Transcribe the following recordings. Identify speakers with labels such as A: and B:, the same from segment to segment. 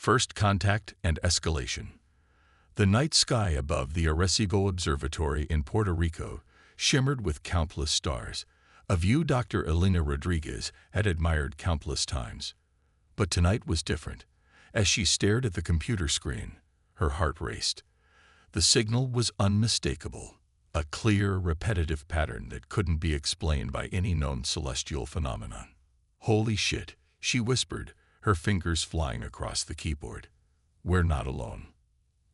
A: First contact and escalation. The night sky above the Arecibo Observatory in Puerto Rico shimmered with countless stars, a view Dr. Elena Rodriguez had admired countless times. But tonight was different. As she stared at the computer screen, her heart raced. The signal was unmistakable, a clear, repetitive pattern that couldn't be explained by any known celestial phenomenon. "Holy shit," she whispered, her fingers flying across the keyboard. "We're not alone."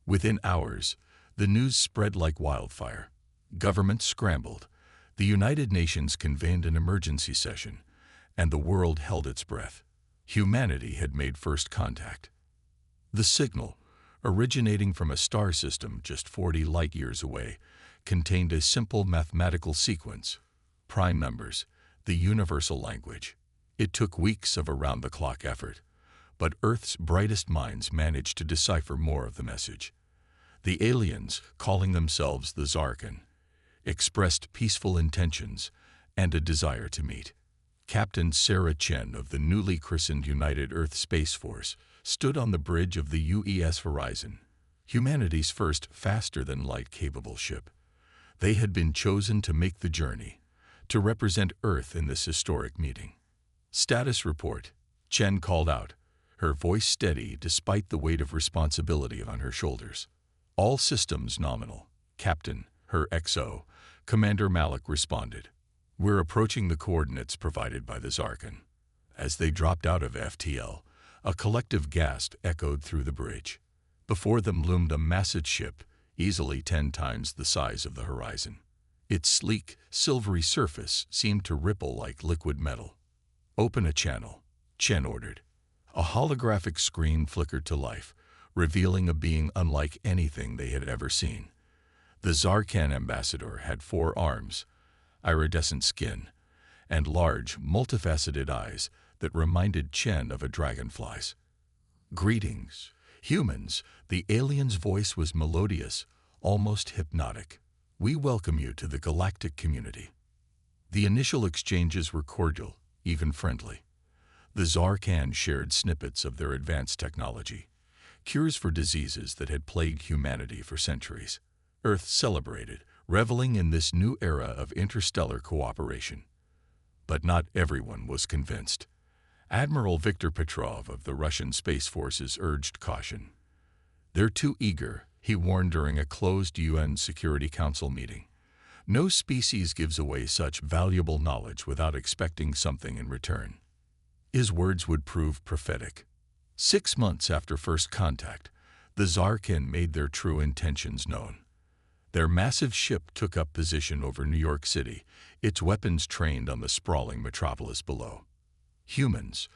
A: Within hours, the news spread like wildfire. Governments scrambled. The United Nations convened an emergency session, and the world held its breath. Humanity had made first contact. The signal, originating from a star system just 40 light-years away, contained a simple mathematical sequence: prime numbers, the universal language. It took weeks of around-the-clock effort, but Earth's brightest minds managed to decipher more of the message. The aliens, calling themselves the Zarkan, expressed peaceful intentions and a desire to meet. Captain Sarah Chen of the newly christened United Earth Space Force stood on the bridge of the UES Horizon, humanity's first faster-than-light capable ship. They had been chosen to make the journey, to represent Earth in this historic meeting. "Status report," Chen called out, her voice steady despite the weight of responsibility on her shoulders. "All systems nominal, Captain," her XO, Commander Malik responded. "We're approaching the coordinates provided by the Zarkan." As they dropped out of FTL, a collective gasp echoed through the bridge. Before them loomed a massive ship, easily 10 times the size of the horizon. Its sleek, silvery surface seemed to ripple like liquid metal. "Open a channel," Chen ordered. A holographic screen flickered to life, revealing a being unlike anything they had ever seen. The Zarkan ambassador had 4 arms, iridescent skin, and large, multifaceted eyes that reminded Chen of a dragonfly's. "Greetings, humans," the alien's voice was melodious, almost hypnotic. "We welcome you to the galactic community." The initial exchanges were cordial, even friendly. The Zarkan shared snippets of their advanced technology, cures for diseases that had plagued humanity for centuries. Earth celebrated, reveling in this new era of interstellar cooperation. But not everyone was convinced. Admiral Viktor Petrov of the Russian Space Forces urged caution. "They're too eager," he warned during a closed UN Security Council meeting. "No species gives away such valuable knowledge without expecting something in return." His words would prove prophetic. 6 months after first contact, the Zarkan made their true intentions known. Their massive ship took up position over New York City, its weapons trained on the sprawling metropolis below. "Humans,"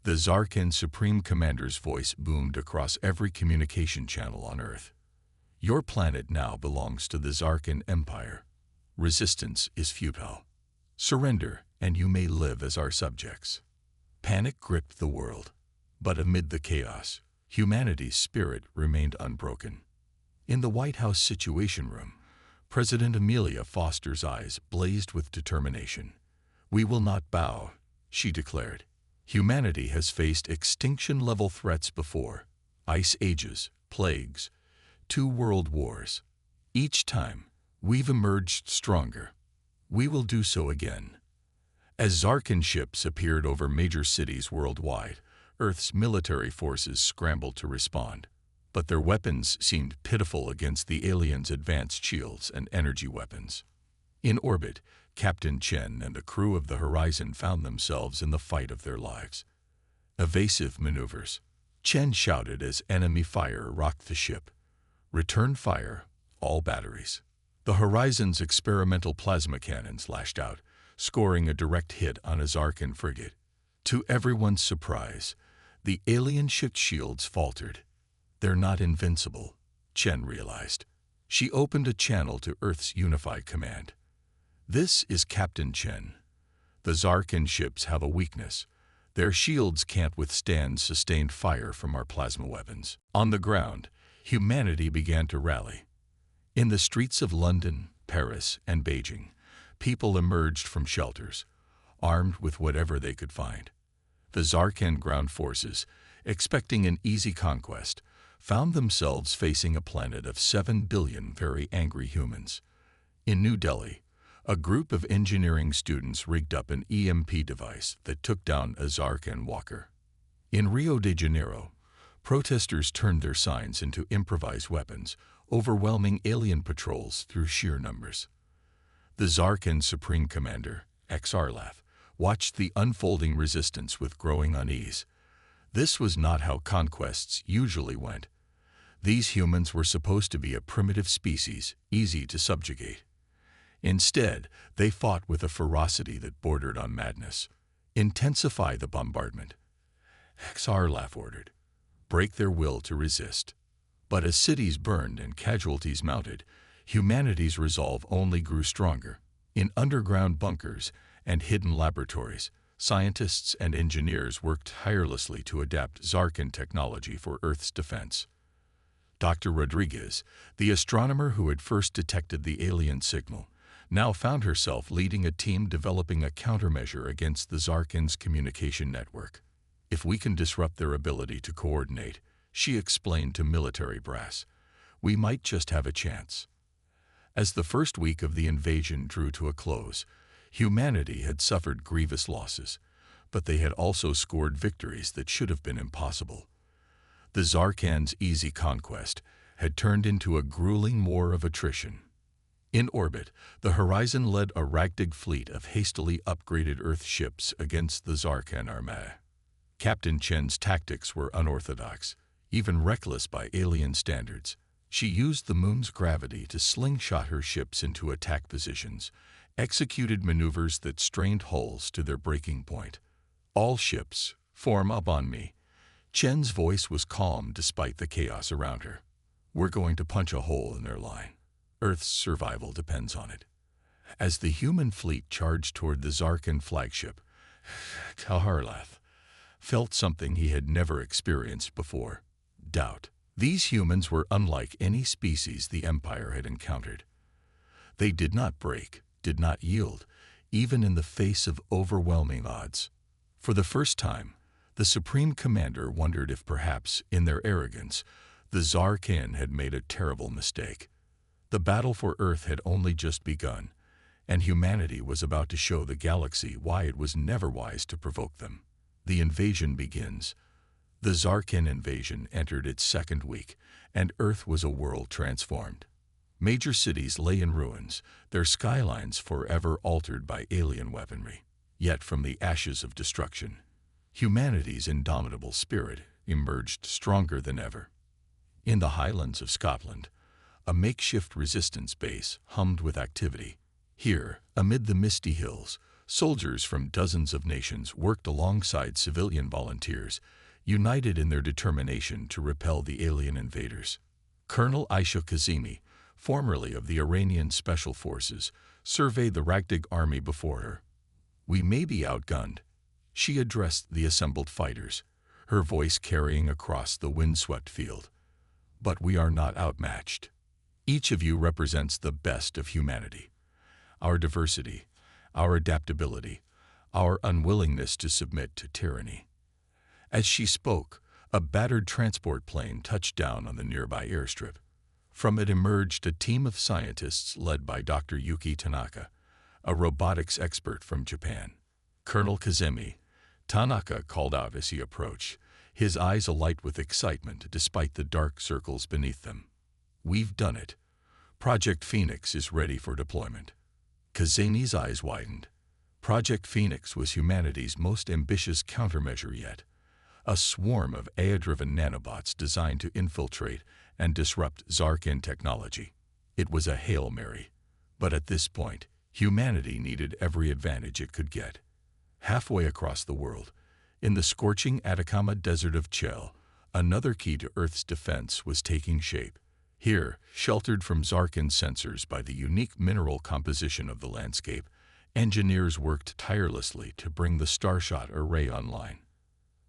A: the Zarkan Supreme Commander's voice boomed across every communication channel on Earth. "Your planet now belongs to the Zarkan Empire. Resistance is futile. Surrender, and you may live as our subjects." Panic gripped the world, but amid the chaos, humanity's spirit remained unbroken. In the White House Situation Room, President Amelia Foster's eyes blazed with determination. "We will not bow," she declared. "Humanity has faced extinction-level threats before: ice ages, plagues, 2 world wars. Each time, we've emerged stronger. We will do so again." As Zarkan ships appeared over major cities worldwide, Earth's military forces scrambled to respond. But their weapons seemed pitiful against the aliens' advanced shields and energy weapons. In orbit, Captain Chen and the crew of the Horizon found themselves in the fight of their lives. "Evasive maneuvers," Chen shouted as enemy fire rocked the ship. "Return fire, all batteries." The Horizon's experimental plasma cannons lashed out, scoring a direct hit on a Zarkan frigate. To everyone's surprise, the alien ship's shields faltered. "They're not invincible," Chen realized. She opened a channel to Earth's unified command. "This is Captain Chen. The Zarkan ships have a weakness. Their shields can't withstand sustained fire from our plasma weapons." On the ground, humanity began to rally. In the streets of London, Paris, and Beijing, people emerged from shelters, armed with whatever they could find. The Zarkan ground forces, expecting an easy conquest, found themselves facing a planet of 7 billion very angry humans. In New Delhi, a group of engineering students rigged up an EMP device that took down a Zarkan walker. In Rio de Janeiro, protesters turned their signs into improvised weapons, overwhelming alien patrols through sheer numbers. The Zarkan Supreme Commander, Xarlath, watched the unfolding resistance with growing unease. This was not how conquests usually went. These humans were supposed to be a primitive species, easy to subjugate. Instead, they fought with a ferocity that bordered on madness. Intensify the bombardment, Xarlath ordered. Break their will to resist. But as cities burned and casualties mounted, humanity's resolve only grew stronger. In underground bunkers and hidden laboratories, scientists and engineers worked tirelessly to adapt Zarkan technology for Earth's defense. Dr. Rodriguez, the astronomer who had first detected the alien signal, now found herself leading a team developing a countermeasure against the Zarkan's communication network. If we can disrupt their ability to coordinate, she explained to military brass, we might just have a chance. As the first week of the invasion drew to a close, humanity had suffered grievous losses, but they had also scored victories that should have been impossible. The Zarkan's easy conquest had turned into a grueling war of attrition. In orbit, the Horizon led a ragtag fleet of hastily upgraded Earth ships against the Zarkan armée. Captain Chen's tactics were unorthodox, even reckless by alien standards. She used the moon's gravity to slingshot her ships into attack positions, executed maneuvers that strained hulls to their breaking point. All ships, form up on me. Chen's voice was calm despite the chaos around her. We're going to punch a hole in their line. Earth's survival depends on it. As the human fleet charged toward the Zarkan flagship, Xarlath felt something he had never experienced before: doubt. These humans were unlike any species the Empire had encountered. They did not break, did not yield, even in the face of overwhelming odds. For the first time, the Supreme Commander wondered if perhaps, in their arrogance, the Zarkan had made a terrible mistake. The battle for Earth had only just begun, and humanity was about to show the galaxy why it was never wise to provoke them. The invasion begins. The Zarkan invasion entered its second week, and Earth was a world transformed. Major cities lay in ruins, their skylines forever altered by alien weaponry. Yet from the ashes of destruction, humanity's indomitable spirit emerged stronger than ever. In the highlands of Scotland, a makeshift resistance base hummed with activity. Here, amid the misty hills, soldiers from dozens of nations worked alongside civilian volunteers, united in their determination to repel the alien invaders. Colonel Aisha Kazemi, formerly of the Iranian Special Forces, surveyed the ragtag army before her. We may be outgunned, she addressed the assembled fighters, her voice carrying across the windswept field. But we are not outmatched. Each of you represents the best of humanity. Our diversity, our adaptability, our unwillingness to submit to tyranny. As she spoke, a battered transport plane touched down on the nearby airstrip. From it emerged a team of scientists led by Dr. Yuki Tanaka, a robotics expert from Japan. Colonel Kazemi, Tanaka called out as he approached, his eyes alight with excitement despite the dark circles beneath them. We've done it. Project Phoenix is ready for deployment. Kazemi's eyes widened. Project Phoenix was humanity's most ambitious countermeasure yet. A swarm of AI-driven nanobots designed to infiltrate and disrupt Zarkan technology. It was a Hail Mary. But at this point, humanity needed every advantage it could get. Halfway across the world, in the scorching Atacama Desert of Chell, another key to Earth's defense was taking shape. Here, sheltered from Zarkan sensors by the unique mineral composition of the landscape, engineers worked tirelessly to bring the Starshot array online.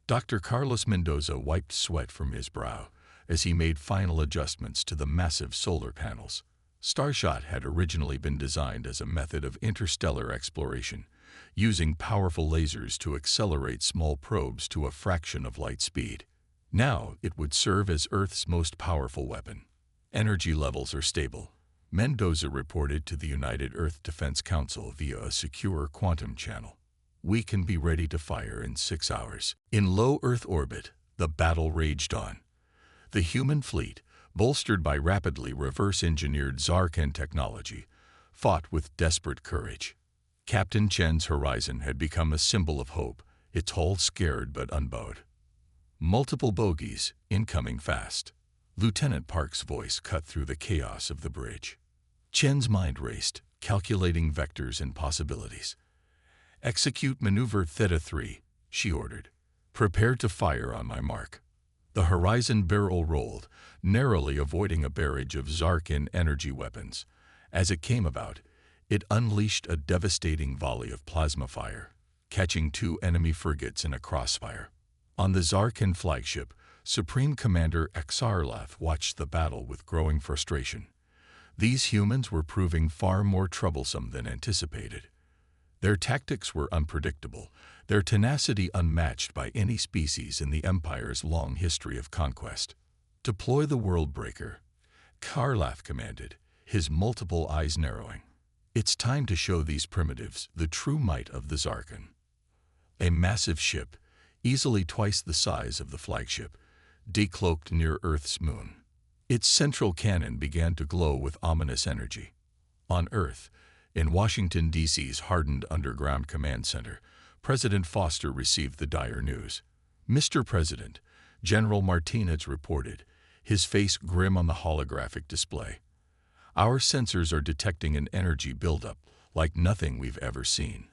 A: Dr. Carlos Mendoza wiped sweat from his brow as he made final adjustments to the massive solar panels. Starshot had originally been designed as a method of interstellar exploration, using powerful lasers to accelerate small probes to a fraction of light speed. Now it would serve as Earth's most powerful weapon. Energy levels are stable, Mendoza reported to the United Earth Defense Council via a secure quantum channel. We can be ready to fire in 6 hours. In low Earth orbit, the battle raged on. The human fleet, bolstered by rapidly reverse-engineered Zarkan technology, fought with desperate courage. Captain Chen's horizon had become a symbol of hope, its hull scared but unbowed. Multiple bogies, incoming fast. Lieutenant Park's voice cut through the chaos of the bridge. Chen's mind raced, calculating vectors and possibilities. Execute Maneuver Theta 3, she ordered. Prepare to fire on my mark. The horizon barrel rolled, narrowly avoiding a barrage of Zarkan energy weapons. As it came about, it unleashed a devastating volley of plasma fire, catching 2 enemy frigates in a crossfire. On the Zarkan flagship, Supreme Commander Xarlath watched the battle with growing frustration. These humans were proving far more troublesome than anticipated. Their tactics were unpredictable, their tenacity unmatched by any species in the Empire's long history of conquest. Deploy the World Breaker, Xarlath commanded, his multiple eyes narrowing. It's time to show these primitives the true might of the Zarkan. A massive ship, easily twice the size of the flagship, decloaked near Earth's moon. Its central cannon began to glow with ominous energy. On Earth, in Washington, D.C.'s hardened underground command center, President Foster received the dire news. "Mr. President," General Martinez reported, his face grim on the holographic display. "Our sensors are detecting an energy buildup like nothing we've ever seen.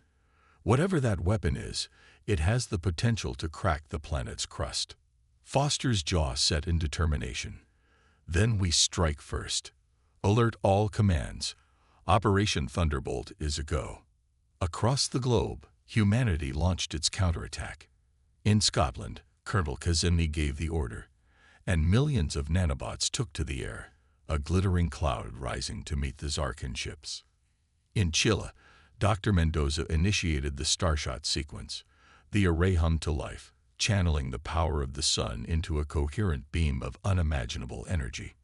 A: Whatever that weapon is, it has the potential to crack the planet's crust." Foster's jaw set in determination. "Then we strike first. Alert all commands. Operation Thunderbolt is a go." Across the globe, humanity launched its counterattack. In Scotland, Colonel Kazimni gave the order, and millions of nanobots took to the air, a glittering cloud rising to meet the Zarkan ships. In Chile, Dr. Mendoza initiated the Starshot sequence. The array hummed to life, channeling the power of the sun into a coherent beam of unimaginable energy.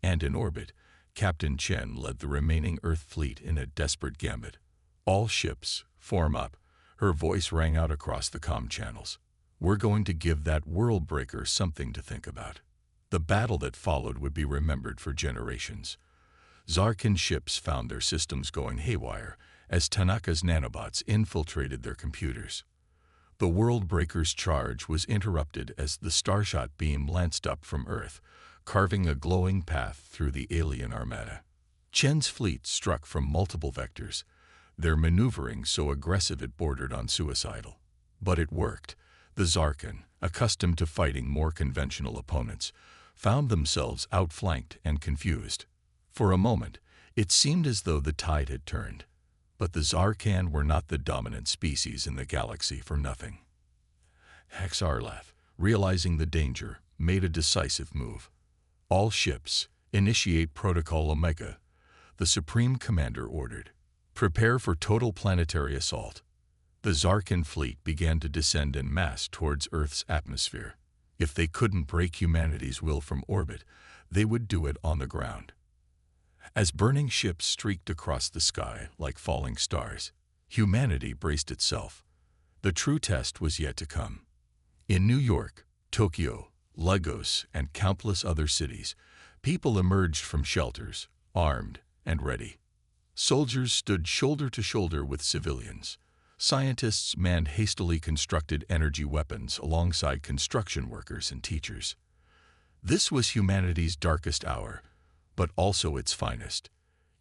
A: And in orbit, Captain Chen led the remaining Earth fleet in a desperate gambit. "All ships, form up," her voice rang out across the comm channels. "We're going to give that world breaker something to think about." The battle that followed would be remembered for generations. Zarkan ships found their systems going haywire as Tanaka's nanobots infiltrated their computers. The World Breaker's charge was interrupted as the Starshot beam lanced up from Earth, carving a glowing path through the alien armada. Chen's fleet struck from multiple vectors, their maneuvering so aggressive it bordered on suicidal. But it worked. The Zarkan, accustomed to fighting more conventional opponents, found themselves outflanked and confused. For a moment, it seemed as though the tide had turned. But the Zarkan were not the dominant species in the galaxy for nothing. Xarlath, realizing the danger, made a decisive move. "All ships, initiate Protocol Omega," the Supreme Commander ordered. "Prepare for total planetary assault." The Zarkan fleet began to descend en masse towards Earth's atmosphere. If they couldn't break humanity's will from orbit, they would do it on the ground. As burning ships streaked across the sky like falling stars, humanity braced itself. The true test was yet to come. In New York, Tokyo, Lagos, and countless other cities, people emerged from shelters, armed and ready. Soldiers stood shoulder to shoulder with civilians. Scientists manned hastily constructed energy weapons alongside construction workers and teachers. This was humanity's darkest hour, but also its finest.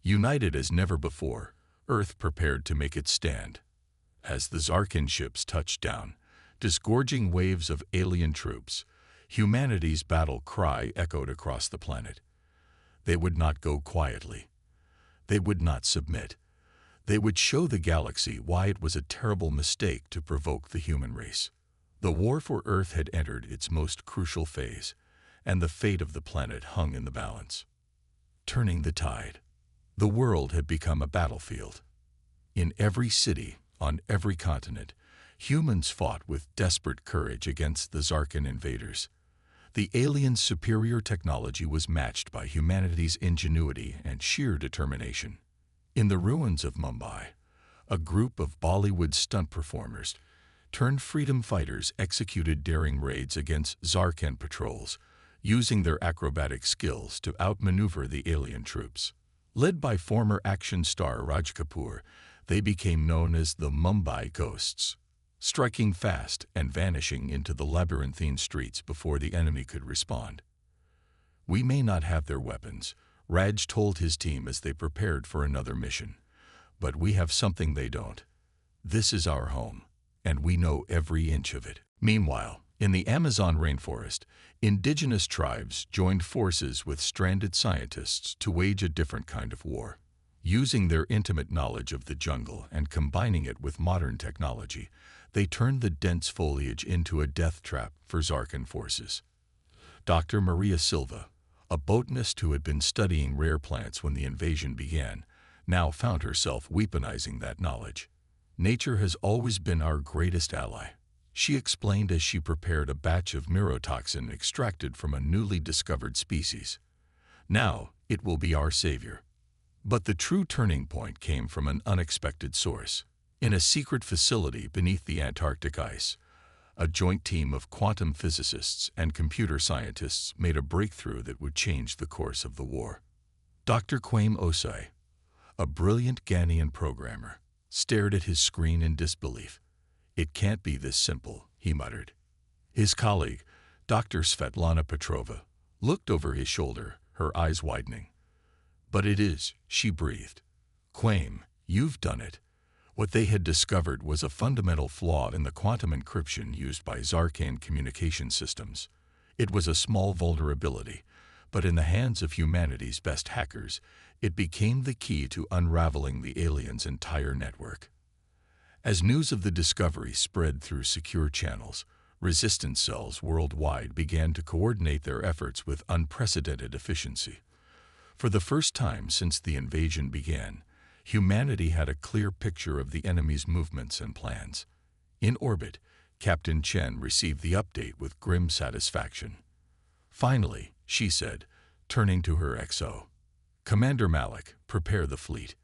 A: United as never before, Earth prepared to make its stand. As the Zarkan ships touched down, disgorging waves of alien troops, humanity's battle cry echoed across the planet. They would not go quietly. They would not submit. They would show the galaxy why it was a terrible mistake to provoke the human race. The war for Earth had entered its most crucial phase, and the fate of the planet hung in the balance. Turning the tide. The world had become a battlefield. In every city, on every continent, humans fought with desperate courage against the Zarkan invaders. The aliens' superior technology was matched by humanity's ingenuity and sheer determination. In the ruins of Mumbai, a group of Bollywood stunt performers turned freedom fighters executed daring raids against Zarkand patrols, using their acrobatic skills to outmaneuver the alien troops. Led by former action star Raj Kapoor, they became known as the Mumbai Ghosts, striking fast and vanishing into the labyrinthine streets before the enemy could respond. "We may not have their weapons," Raj told his team as they prepared for another mission, "but we have something they don't. This is our home, and we know every inch of it." Meanwhile, in the Amazon rainforest, indigenous tribes joined forces with stranded scientists to wage a different kind of war. Using their intimate knowledge of the jungle and combining it with modern technology, they turned the dense foliage into a death trap for Zarkand forces. Dr. Maria Silva, a botanist who had been studying rare plants when the invasion began, now found herself weaponizing that knowledge. "Nature has always been our greatest ally," she explained as she prepared a batch of myrotoxin extracted from a newly discovered species. "Now it will be our savior." But the true turning point came from an unexpected source. In a secret facility beneath the Antarctic ice, a joint team of quantum physicists and computer scientists made a breakthrough that would change the course of the war. Dr. Kwame Osei, a brilliant Ghanaian programmer, stared at his screen in disbelief. "It can't be this simple," he muttered. His colleague, Dr. Svetlana Petrova, looked over his shoulder, her eyes widening. "But it is," she breathed. "Kwame, you've done it." What they had discovered was a fundamental flaw in the quantum encryption used by Zarkand communication systems. It was a small vulnerability, but in the hands of humanity's best hackers, it became the key to unraveling the aliens' entire network. As news of the discovery spread through secure channels, resistance cells worldwide began to coordinate their efforts with unprecedented efficiency. For the first time since the invasion began, humanity had a clear picture of the enemy's movements and plans. In orbit, Captain Chen received the update with grim satisfaction. "Finally," she said, turning to her XO. "Commander Malik, prepare the fleet.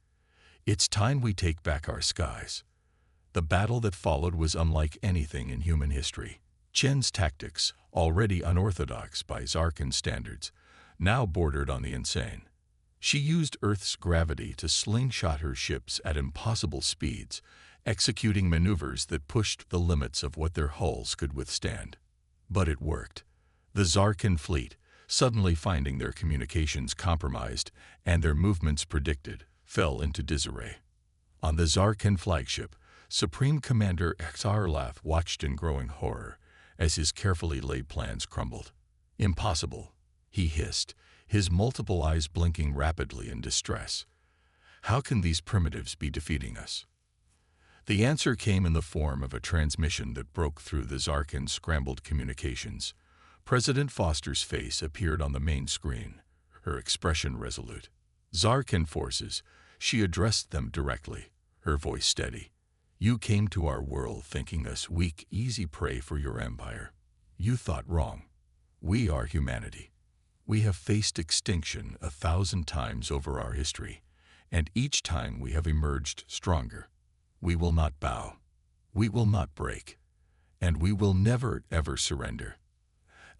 A: It's time we take back our skies." The battle that followed was unlike anything in human history. Chen's tactics, already unorthodox by Zarkand standards, now bordered on the insane. She used Earth's gravity to slingshot her ships at impossible speeds, executing maneuvers that pushed the limits of what their hulls could withstand. But it worked. The Zarkand fleet, suddenly finding their communications compromised and their movements predicted, fell into disarray. On the Zarkand flagship, Supreme Commander Xarlaf watched in growing horror as his carefully laid plans crumbled. "Impossible," he hissed, his multiple eyes blinking rapidly in distress. "How can these primitives be defeating us?" The answer came in the form of a transmission that broke through the Zarkand scrambled communications. President Foster's face appeared on the main screen, her expression resolute. "Zarkand forces," she addressed them directly, her voice steady. "You came to our world thinking us weak, easy prey for your empire. You thought wrong. We are humanity. We have faced extinction 1,000 times over our history, and each time we have emerged stronger. We will not bow. We will not break. And we will never, ever surrender."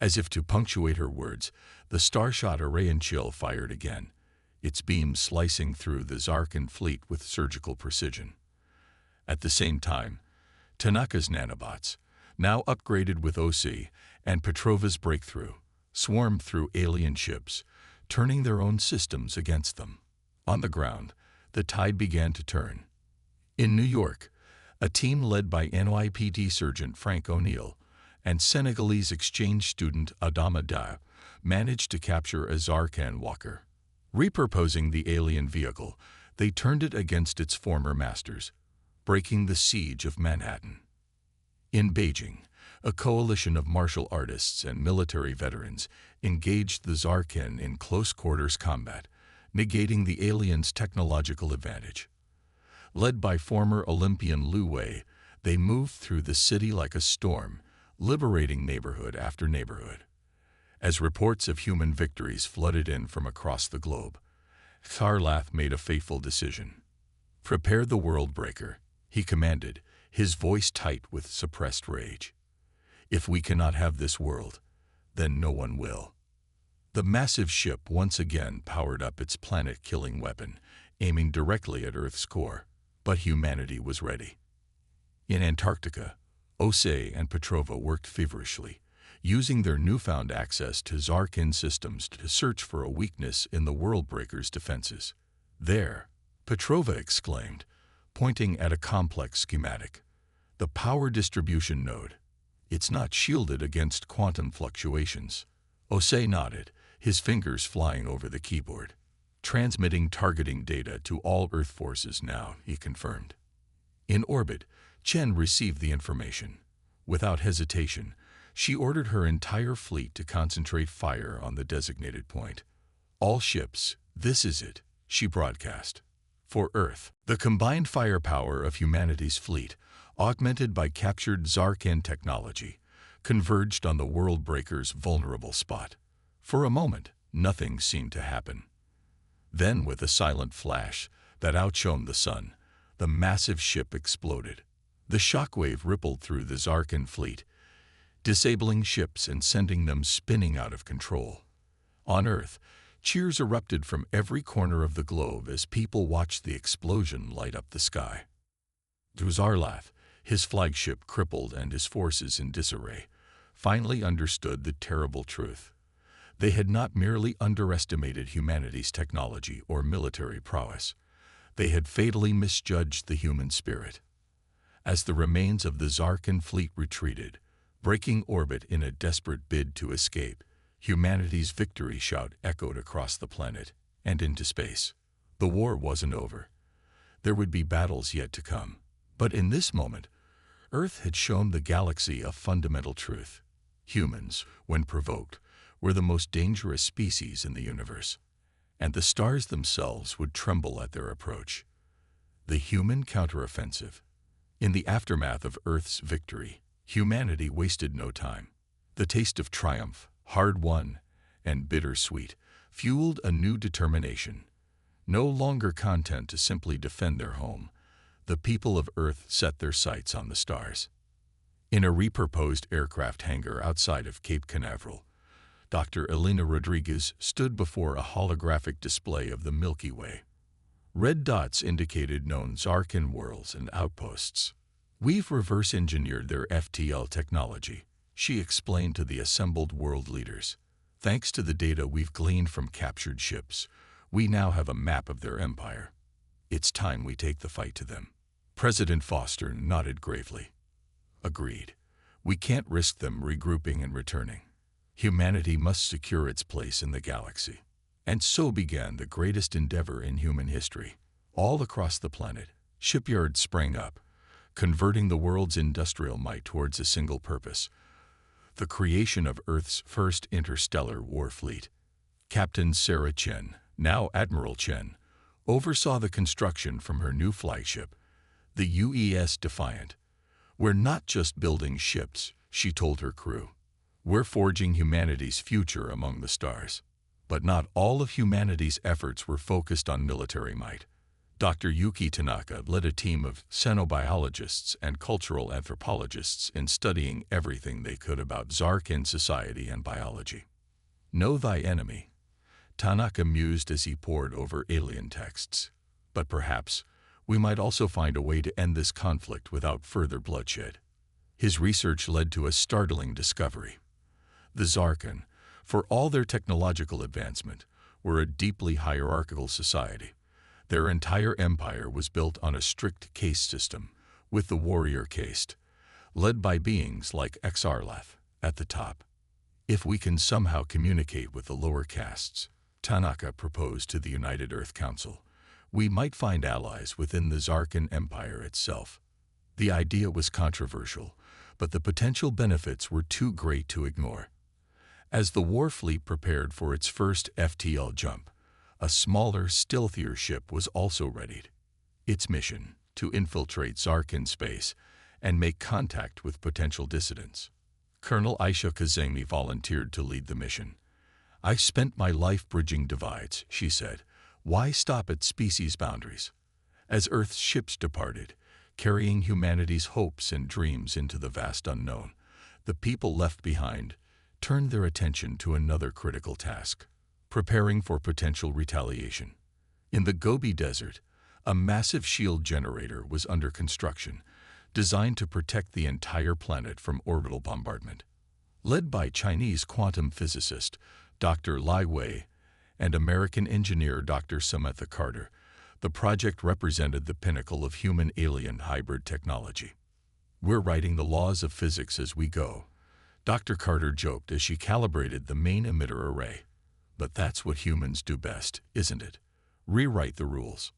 A: As if to punctuate her words, the Starshot Arayan Chill fired again, its beams slicing through the Zarkand fleet with surgical precision. At the same time, Tanaka's nanobots, now upgraded with OC, and Petrova's breakthrough, swarmed through alien ships, turning their own systems against them. On the ground, the tide began to turn. In New York, a team led by NYPD Sergeant Frank O'Neill and Senegalese exchange student Adama Dia managed to capture a Zarkand walker. Repurposing the alien vehicle, they turned it against its former masters, breaking the siege of Manhattan. In Beijing, a coalition of martial artists and military veterans engaged the Zarkand in close-quarters combat, negating the aliens' technological advantage. Led by former Olympian Liu Wei, they moved through the city like a storm, liberating neighborhood after neighborhood. As reports of human victories flooded in from across the globe, Sarlath made a fateful decision. "Prepare the Worldbreaker," he commanded, his voice tight with suppressed rage. "If we cannot have this world, then no one will." The massive ship once again powered up its planet-killing weapon, aiming directly at Earth's core, but humanity was ready. In Antarctica, Osei and Petrova worked feverishly, using their newfound access to Zarkin systems to search for a weakness in the Worldbreaker's defenses. "There," Petrova exclaimed, pointing at a complex schematic. "The power distribution node. It's not shielded against quantum fluctuations." Osei nodded, his fingers flying over the keyboard. "Transmitting targeting data to all Earth forces now," he confirmed. In orbit, Chen received the information. Without hesitation, she ordered her entire fleet to concentrate fire on the designated point. "All ships, this is it," she broadcast. For Earth, the combined firepower of humanity's fleet, augmented by captured Zarkin technology, converged on the Worldbreaker's vulnerable spot. For a moment, nothing seemed to happen. Then, with a silent flash that outshone the sun, the massive ship exploded. The shockwave rippled through the Zarkin fleet, disabling ships and sending them spinning out of control. On Earth, cheers erupted from every corner of the globe as people watched the explosion light up the sky. Zarlath, his flagship crippled and his forces in disarray, finally understood the terrible truth. They had not merely underestimated humanity's technology or military prowess. They had fatally misjudged the human spirit. As the remains of the Zarkin fleet retreated, breaking orbit in a desperate bid to escape, humanity's victory shout echoed across the planet and into space. The war wasn't over. There would be battles yet to come. But in this moment, Earth had shown the galaxy a fundamental truth. Humans, when provoked, were the most dangerous species in the universe, and the stars themselves would tremble at their approach. The human counteroffensive. In the aftermath of Earth's victory, humanity wasted no time. The taste of triumph, hard-won and bittersweet, fueled a new determination. No longer content to simply defend their home, the people of Earth set their sights on the stars. In a repurposed aircraft hangar outside of Cape Canaveral, Dr. Elena Rodriguez stood before a holographic display of the Milky Way. Red dots indicated known Zarkin worlds and outposts. "We've reverse-engineered their FTL technology," she explained to the assembled world leaders. "Thanks to the data we've gleaned from captured ships, we now have a map of their empire. It's time we take the fight to them." President Foster nodded gravely. "Agreed. We can't risk them regrouping and returning. Humanity must secure its place in the galaxy." And so began the greatest endeavor in human history. All across the planet, shipyards sprang up, converting the world's industrial might towards a single purpose: the creation of Earth's first interstellar war fleet. Captain Sarah Chen, now Admiral Chen, oversaw the construction from her new flagship, the UES Defiant. "We're not just building ships," she told her crew. "We're forging humanity's future among the stars." But not all of humanity's efforts were focused on military might. Dr. Yuki Tanaka led a team of xenobiologists and cultural anthropologists in studying everything they could about Zarkin society and biology. "Know thy enemy," Tanaka mused as he pored over alien texts. "But perhaps we might also find a way to end this conflict without further bloodshed." His research led to a startling discovery. The Zarkin, for all their technological advancement, were a deeply hierarchical society. Their entire empire was built on a strict caste system, with the warrior caste, led by beings like Xarlath, at the top. "If we can somehow communicate with the lower castes," Tanaka proposed to the United Earth Council, "we might find allies within the Zarkin Empire itself." The idea was controversial, but the potential benefits were too great to ignore. As the war fleet prepared for its first FTL jump, a smaller, stealthier ship was also readied. Its mission, to infiltrate Zarkin space and make contact with potential dissidents. Colonel Aisha Kazemi volunteered to lead the mission. "I spent my life bridging divides," she said. "Why stop at species boundaries?" As Earth's ships departed, carrying humanity's hopes and dreams into the vast unknown, the people left behind turned their attention to another critical task: preparing for potential retaliation. In the Gobi Desert, a massive shield generator was under construction, designed to protect the entire planet from orbital bombardment. Led by Chinese quantum physicist Dr. Lai Wei and American engineer Dr. Samantha Carter, the project represented the pinnacle of human-alien hybrid technology. "We're writing the laws of physics as we go," Dr. Carter joked as she calibrated the main emitter array. "But that's what humans do best, isn't it? Rewrite the rules."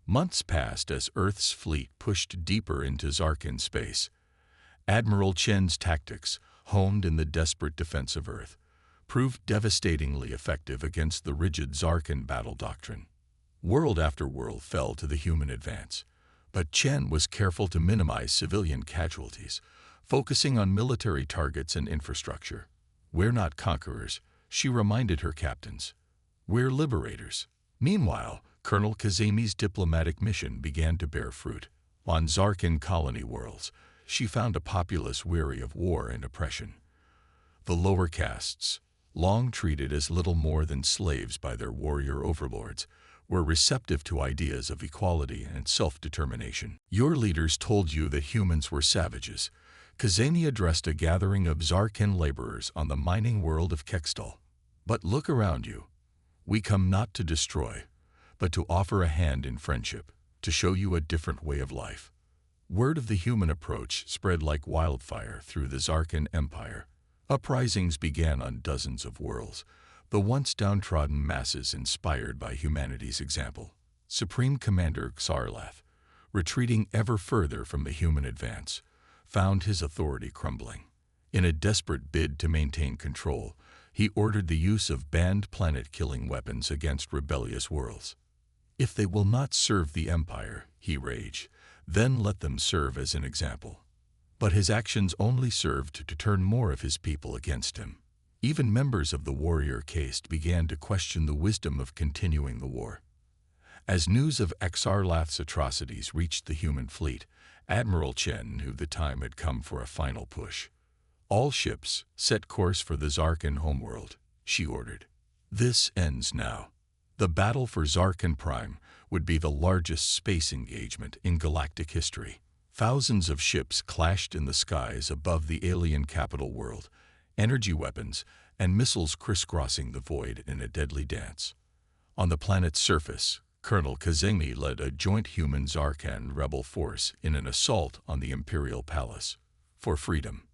A: Months passed as Earth's fleet pushed deeper into Zarkin space. Admiral Chen's tactics, honed in the desperate defense of Earth, proved devastatingly effective against the rigid Zarkin battle doctrine. World after world fell to the human advance, but Chen was careful to minimize civilian casualties, focusing on military targets and infrastructure. "We're not conquerors," she reminded her captains. "We're liberators." Meanwhile, Colonel Kazemi's diplomatic mission began to bear fruit. On Zarkin colony worlds, she found a populace weary of war and oppression. The lower castes, long treated as little more than slaves by their warrior overlords, were receptive to ideas of equality and self-determination. "Your leaders told you that humans were savages," Kazemi addressed a gathering of Zarkin laborers on the mining world of Kextal. "But look around you. We come not to destroy, but to offer a hand in friendship, to show you a different way of life." Word of the human approach spread like wildfire through the Zarkin Empire. Uprisings began on dozens of worlds, the once downtrodden masses inspired by humanity's example. Supreme Commander Xarlath, retreating ever further from the human advance, found his authority crumbling. In a desperate bid to maintain control, he ordered the use of banned planet-killing weapons against rebellious worlds. "If they will not serve the Empire," he raged, "then let them serve as an example." But his actions only served to turn more of his people against him. Even members of the warrior caste began to question the wisdom of continuing the war. As news of Xarlath's atrocities reached the human fleet, Admiral Chen knew the time had come for a final push. "All ships, set course for the Zarkin homeworld," she ordered. "This ends now." The battle for Zarkin Prime would be the largest space engagement in galactic history. Thousands of ships clashed in the skies above the alien capital world, energy weapons and missiles crisscrossing the void in a deadly dance. On the planet's surface, Colonel Kazemi led a joint human Zarkan rebel force in an assault on the Imperial Palace. For freedom.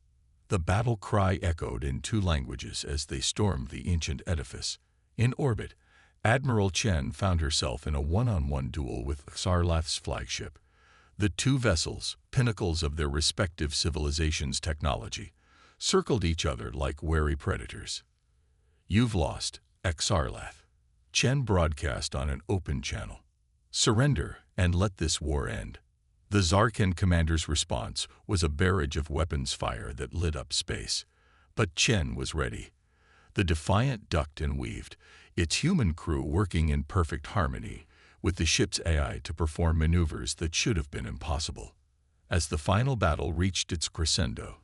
A: The battle cry echoed in two languages as they stormed the ancient edifice. In orbit, Admiral Chen found herself in a one-on-one duel with Xarlath's flagship. The two vessels, pinnacles of their respective civilizations' technology, circled each other like wary predators. "You've lost, Xarlath," Chen broadcast on an open channel. "Surrender and let this war end." The Zarkin commander's response was a barrage of weapons fire that lit up space. But Chen was ready. The Defiant ducked and weaved, its human crew working in perfect harmony with the ship's AI to perform maneuvers that should have been impossible. As the final battle reached its crescendo,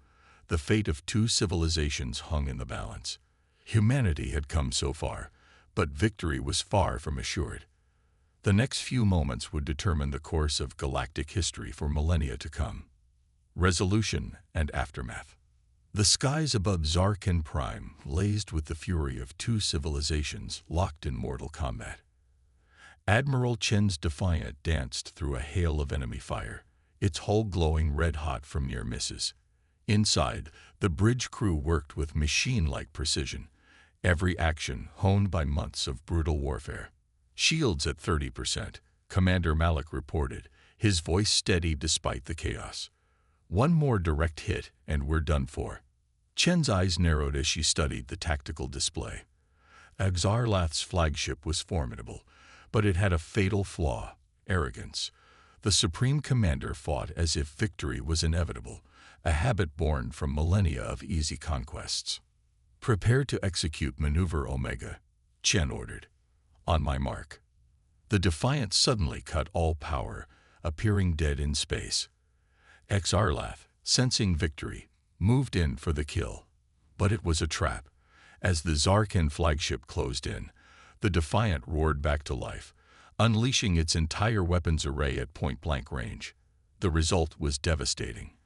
A: the fate of two civilizations hung in the balance. Humanity had come so far, but victory was far from assured. The next few moments would determine the course of galactic history for millennia to come. Resolution and aftermath. The skies above Zarkin Prime blazed with the fury of two civilizations locked in mortal combat. Admiral Chen's Defiant danced through a hail of enemy fire, its hull glowing red-hot from near misses. Inside, the bridge crew worked with machine-like precision, every action honed by months of brutal warfare. "Shields at 30%, Commander Malik reported, his voice steady despite the chaos. "One more direct hit and we're done for." Chen's eyes narrowed as she studied the tactical display. Xarlath's flagship was formidable, but it had a fatal flaw: arrogance. The Supreme Commander fought as if victory was inevitable, a habit born from millennia of easy conquests. "Prepare to execute maneuver Omega," Chen ordered. "On my mark." The Defiant suddenly cut all power, appearing dead in space. Xarlath, sensing victory, moved in for the kill. But it was a trap. As the Zarkin flagship closed in, the Defiant roared back to life, unleashing its entire weapons array at point-blank range. The result was devastating.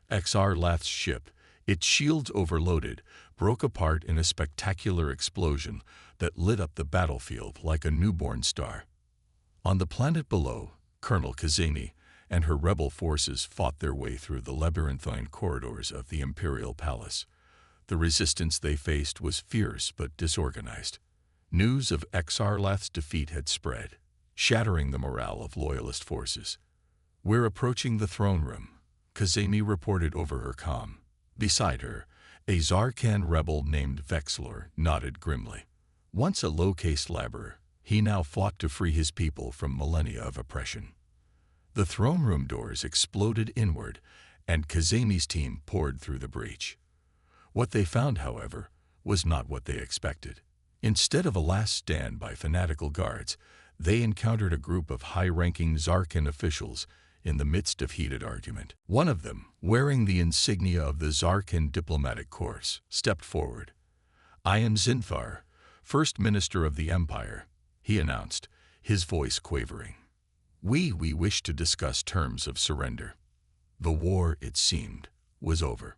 A: Xarlath's ship, its shields overloaded, broke apart in a spectacular explosion that lit up the battlefield like a newborn star. On the planet below, Colonel Kazemi and her rebel forces fought their way through the labyrinthine corridors of the Imperial Palace. The resistance they faced was fierce but disorganized. News of Xarlath's defeat had spread, shattering the morale of Loyalist forces. "We're approaching the throne room," Kazemi reported over her comm. Beside her, a Zarkan rebel named Vexlor nodded grimly. Once a low-caste laborer, he now fought to free his people from millennia of oppression. The throne room doors exploded inward, and Kazemi's team poured through the breach. What they found, however, was not what they expected. Instead of a last stand by fanatical guards, they encountered a group of high-ranking Zarkan officials in the midst of heated argument. One of them, wearing the insignia of the Zarkan diplomatic corps, stepped forward. "I am Zinthar, First Minister of the Empire," he announced, his voice quavering. We wish to discuss terms of surrender." The war, it seemed, was over.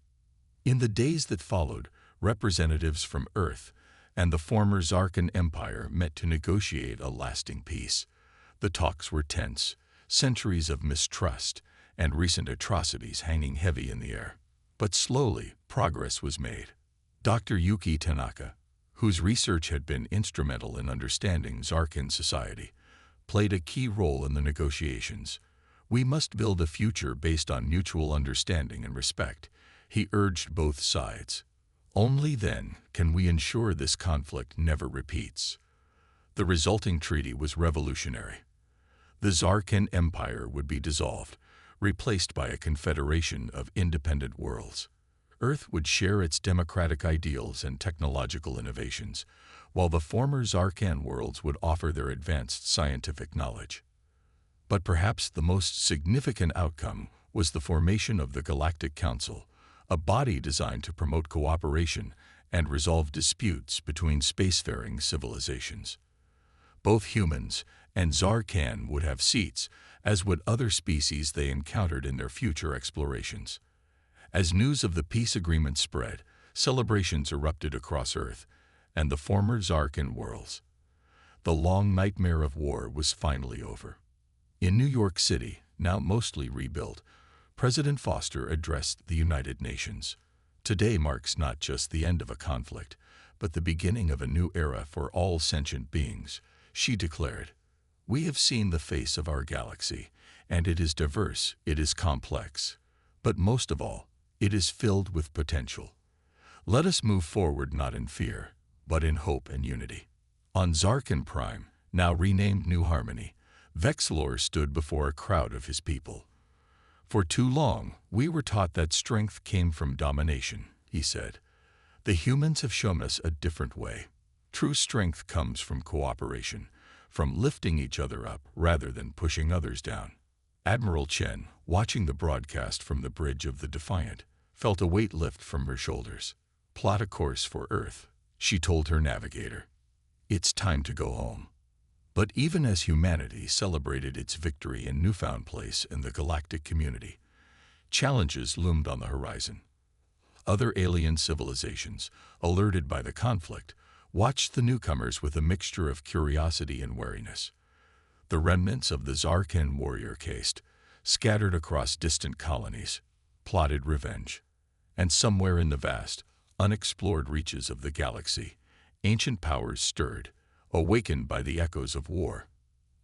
A: In the days that followed, representatives from Earth and the former Zarkan Empire met to negotiate a lasting peace. The talks were tense, centuries of mistrust and recent atrocities hanging heavy in the air. But slowly, progress was made. Dr. Yuki Tanaka, whose research had been instrumental in understanding Zarkan society, played a key role in the negotiations. "We must build a future based on mutual understanding and respect," he urged both sides. "Only then can we ensure this conflict never repeats." The resulting treaty was revolutionary. The Zarkan Empire would be dissolved, replaced by a confederation of independent worlds. Earth would share its democratic ideals and technological innovations, while the former Zarkan worlds would offer their advanced scientific knowledge. But perhaps the most significant outcome was the formation of the Galactic Council, a body designed to promote cooperation and resolve disputes between spacefaring civilizations. Both humans and Zarkan would have seats, as would other species they encountered in their future explorations. As news of the peace agreement spread, celebrations erupted across Earth and the former Zarkan worlds. The long nightmare of war was finally over. In New York City, now mostly rebuilt, President Foster addressed the United Nations. "Today marks not just the end of a conflict, but the beginning of a new era for all sentient beings," she declared. "We have seen the face of our galaxy, and it is diverse, it is complex. But most of all, it is filled with potential. Let us move forward not in fear, but in hope and unity." On Zarkan Prime, now renamed New Harmony, Vexlor stood before a crowd of his people. "For too long, we were taught that strength came from domination," he said. "The humans have shown us a different way. True strength comes from cooperation, from lifting each other up rather than pushing others down." Admiral Chen, watching the broadcast from the bridge of the Defiant, felt a weight lift from her shoulders. "Plot a course for Earth," she told her navigator. "It's time to go home." But even as humanity celebrated its victory in newfound place in the galactic community, challenges loomed on the horizon. Other alien civilizations, alerted by the conflict, watched the newcomers with a mixture of curiosity and wariness. The remnants of the Zarkan warrior caste, scattered across distant colonies, plotted revenge. And somewhere in the vast, unexplored reaches of the galaxy, ancient powers stirred, awakened by the echoes of war.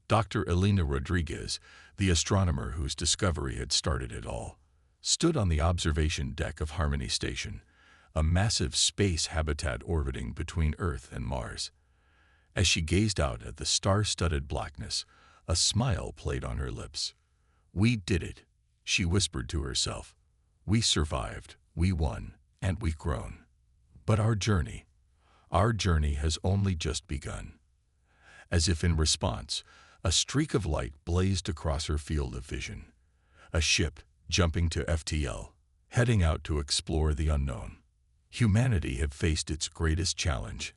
A: Dr. Elena Rodriguez, the astronomer whose discovery had started it all, stood on the observation deck of Harmony Station, a massive space habitat orbiting between Earth and Mars. As she gazed out at the star-studded blackness, a smile played on her lips. "We did it," she whispered to herself. We survived, we won, and we've grown. But our journey has only just begun. As if in response, a streak of light blazed across her field of vision. A ship jumping to FTL, heading out to explore the unknown. Humanity had faced its greatest challenge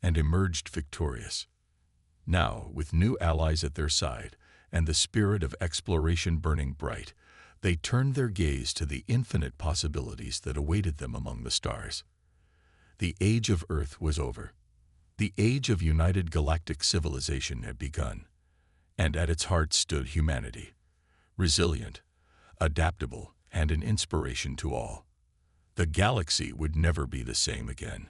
A: and emerged victorious. Now, with new allies at their side and the spirit of exploration burning bright, they turned their gaze to the infinite possibilities that awaited them among the stars. The age of Earth was over. The age of united galactic civilization had begun, and at its heart stood humanity, resilient, adaptable, and an inspiration to all. The galaxy would never be the same again.